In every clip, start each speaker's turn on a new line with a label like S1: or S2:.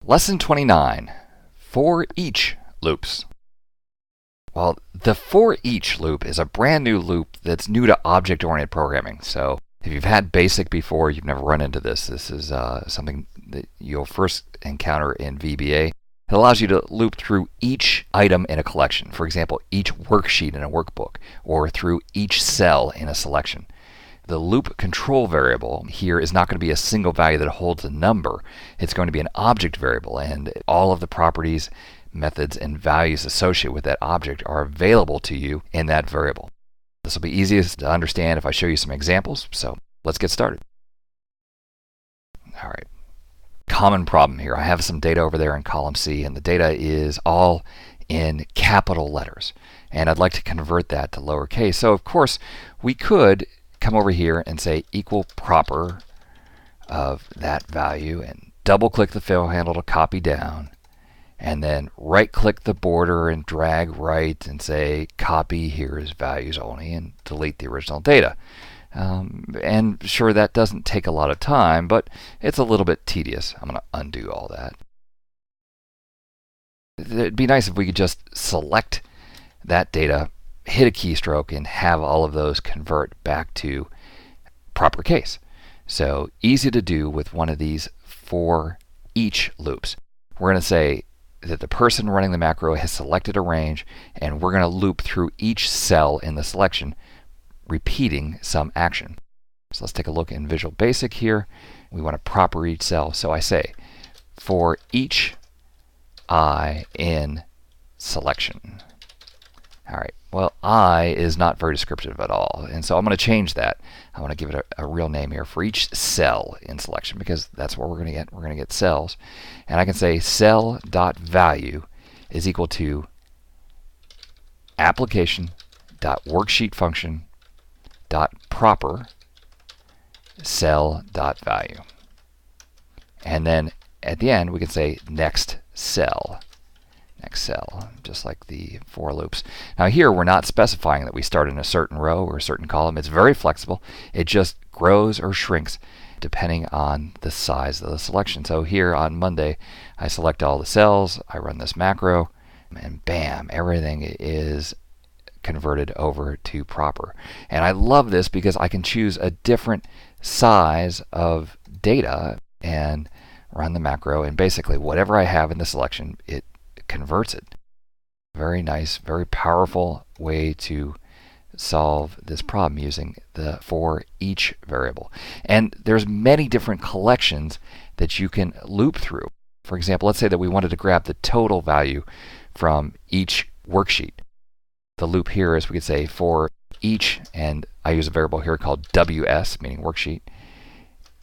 S1: Lesson 29, for each loops. Well, the for each loop is a brand new loop that's new to object-oriented programming. So if you've had BASIC before, you've never run into this. This is something that you'll first encounter in VBA. It allows you to loop through each item in a collection. For example, each worksheet in a workbook, or through each cell in a selection. The loop control variable here is not going to be a single value that holds a number. It's going to be an object variable, and all of the properties, methods, and values associated with that object are available to you in that variable. This will be easiest to understand if I show you some examples, so let's get started. All right. Common problem here. I have some data over there in column C, and the data is all in capital letters. And I'd like to convert that to lowercase. So of course, we could come over here and say equal proper of that value and double click the fill handle to copy down, and then right click the border and drag right and say copy here is values only and delete the original data. And sure, that doesn't take a lot of time, but it's a little bit tedious. I'm going to undo all that. It'd be nice if we could just select that data, hit a keystroke, and have all of those convert back to proper case. So easy to do with one of these for each loops. We're going to say that the person running the macro has selected a range, and we're going to loop through each cell in the selection, repeating some action. So let's take a look in Visual Basic here. We want to proper each cell. So I say for each I in selection. All right, well, I is not very descriptive at all, and so I'm going to change that. I want to give it a real name here for each cell in selection, because that's what we're going to get. We're going to get cells. And I can say cell.value is equal to application.worksheetfunction.proper cell.value. And then at the end, we can say next cell. Next cell, just like the for loops. Now here we're not specifying that we start in a certain row or a certain column. It's very flexible. It just grows or shrinks depending on the size of the selection. So here on Monday, I select all the cells, I run this macro, and bam, everything is converted over to proper. And I love this because I can choose a different size of data and run the macro, and basically whatever I have in the selection, it converts it. Very nice, very powerful way to solve this problem using the for each variable. And there's many different collections that you can loop through. For example, let's say that we wanted to grab the total value from each worksheet. The loop here is we could say for each, and I use a variable here called WS, meaning worksheet,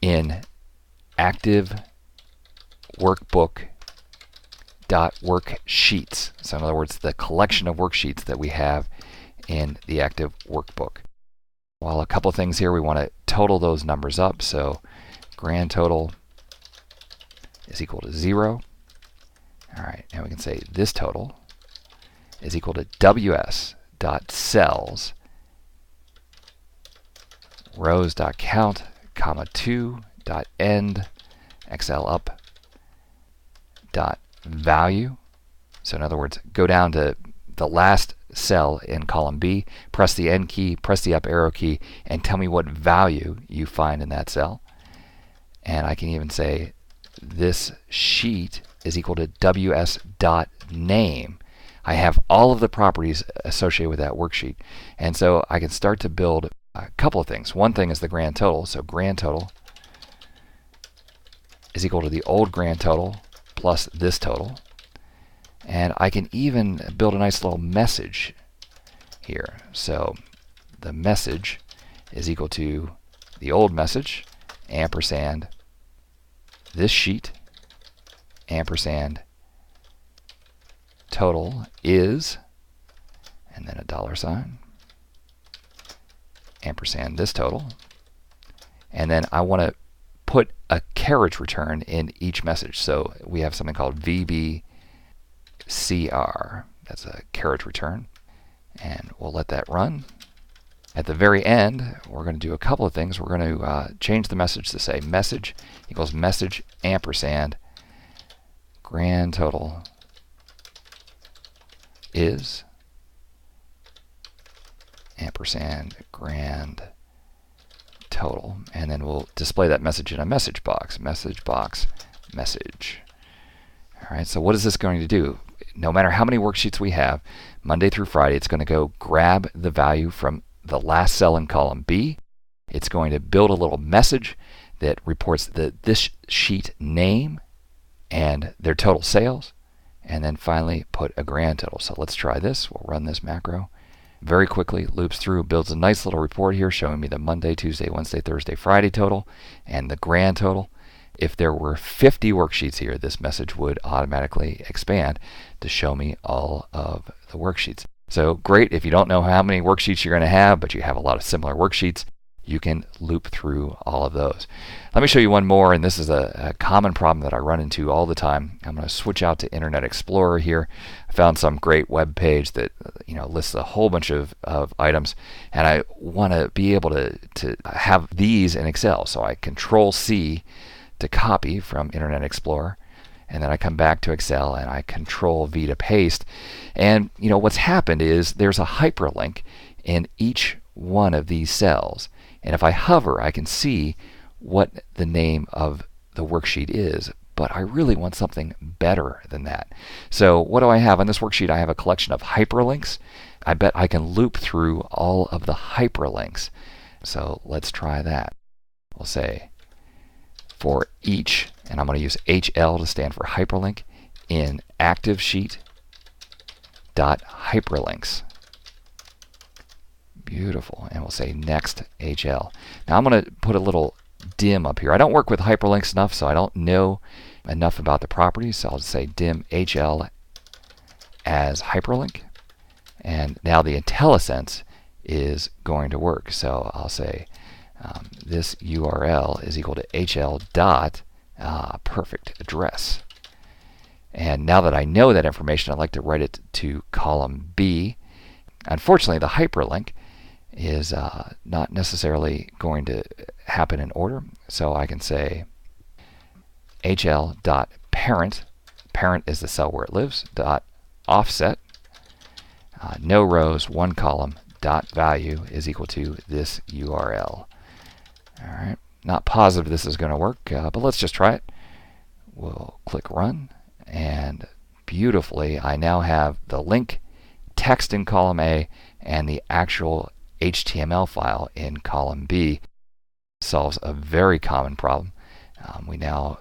S1: in active workbook worksheets. So in other words, the collection of worksheets that we have in the active workbook. Well, a couple of things here. We want to total those numbers up. So grand total is equal to 0. All right, now we can say this total is equal to ws.cells rows.count, comma 2.end xl up dot value. So in other words, go down to the last cell in column B, press the N key, press the up arrow key, and tell me what value you find in that cell. And I can even say this sheet is equal to ws.name. I have all of the properties associated with that worksheet. And so I can start to build a couple of things. One thing is the grand total. So grand total is equal to the old grand total plus this total. And I can even build a nice little message here. So the message is equal to the old message, ampersand, this sheet, ampersand, total is, and then a $, ampersand this total. And then I want to put a carriage return in each message. So we have something called VBCR. That's a carriage return. And we'll let that run. At the very end, we're going to do a couple of things. We're going to change the message to say message equals message ampersand grand total is ampersand grand total, and then we'll display that message in a message box. Message box, message. All right, so what is this going to do? No matter how many worksheets we have, Monday through Friday, it's going to go grab the value from the last cell in column B. It's going to build a little message that reports this sheet name and their total sales, and then finally put a grand total. So let's try this. We'll run this macro. Very quickly loops through, builds a nice little report here showing me the Monday, Tuesday, Wednesday, Thursday, Friday total and the grand total. If there were 50 worksheets here, this message would automatically expand to show me all of the worksheets. So great if you don't know how many worksheets you're going to have, but you have a lot of similar worksheets, you can loop through all of those. Let me show you one more, and this is a common problem that I run into all the time. I'm going to switch out to Internet Explorer here. I found some great web page that lists a whole bunch of items, and I want to be able to have these in Excel. So I Control-C to copy from Internet Explorer, and then I come back to Excel and I Control-V to paste. And what's happened is there's a hyperlink in each one of these cells. And if I hover, I can see what the name of the worksheet is, but I really want something better than that. So what do I have on this worksheet? I have a collection of hyperlinks. I bet I can loop through all of the hyperlinks. So let's try that. We'll say for each, and I'm going to use HL to stand for hyperlink, in active sheet dot hyperlinks. Beautiful. And we'll say next HL. Now I'm going to put a little dim up here. I don't work with hyperlinks enough, so I don't know enough about the properties. So I'll just say dim HL as hyperlink. And now the IntelliSense is going to work. So I'll say this URL is equal to HL dot perfect address. And now that I know that information, I'd like to write it to column B. Unfortunately, the hyperlink is not necessarily going to happen in order. So I can say hl.parent, parent is the cell where it lives, dot offset, no rows, one column, dot value is equal to this URL. All right, not positive this is going to work, but let's just try it. We'll click run, and beautifully I now have the link, text in column A, and the actual HTML file in column B. Solves a very common problem. We now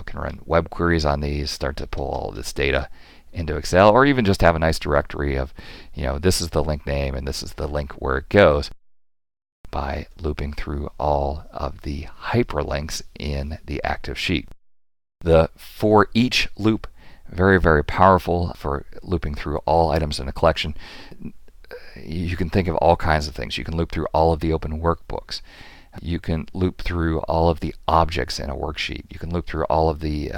S1: can run web queries on these, start to pull all of this data into Excel, or even just have a nice directory of, this is the link name and this is the link where it goes, by looping through all of the hyperlinks in the active sheet. The for each loop, very, very powerful for looping through all items in a collection. You can think of all kinds of things. You can loop through all of the open workbooks. You can loop through all of the objects in a worksheet. You can loop through all of the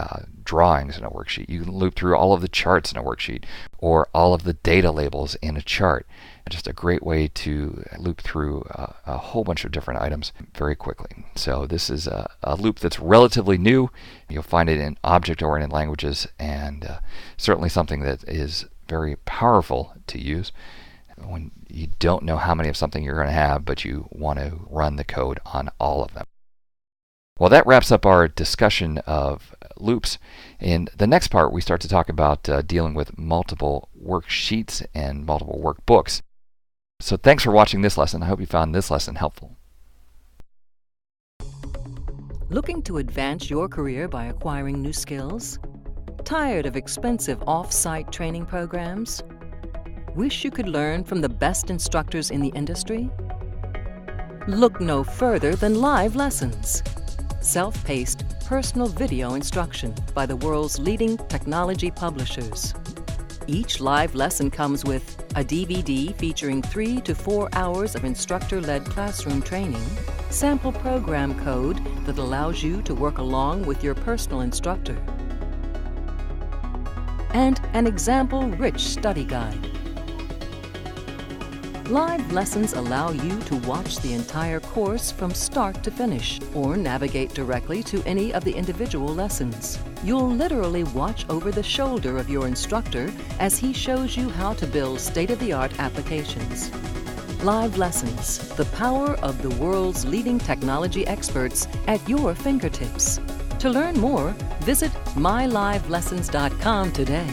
S1: drawings in a worksheet. You can loop through all of the charts in a worksheet, or all of the data labels in a chart. Just a great way to loop through a whole bunch of different items very quickly. So this is a loop that's relatively new. You'll find it in object-oriented languages, and certainly something that is very powerful to use when you don't know how many of something you're going to have, but you want to run the code on all of them. Well, that wraps up our discussion of loops. In the next part, we start to talk about dealing with multiple worksheets and multiple workbooks. So thanks for watching this lesson. I hope you found this lesson helpful.
S2: Looking to advance your career by acquiring new skills? Tired of expensive off-site training programs? Wish you could learn from the best instructors in the industry? Look no further than live lessons. Self-paced, personal video instruction by the world's leading technology publishers. Each live lesson comes with a DVD featuring 3 to 4 hours of instructor-led classroom training, sample program code that allows you to work along with your personal instructor, and an example-rich study guide. Live lessons allow you to watch the entire course from start to finish, or navigate directly to any of the individual lessons. You'll literally watch over the shoulder of your instructor as he shows you how to build state-of-the-art applications. Live lessons, the power of the world's leading technology experts at your fingertips. To learn more, visit mylivelessons.com today.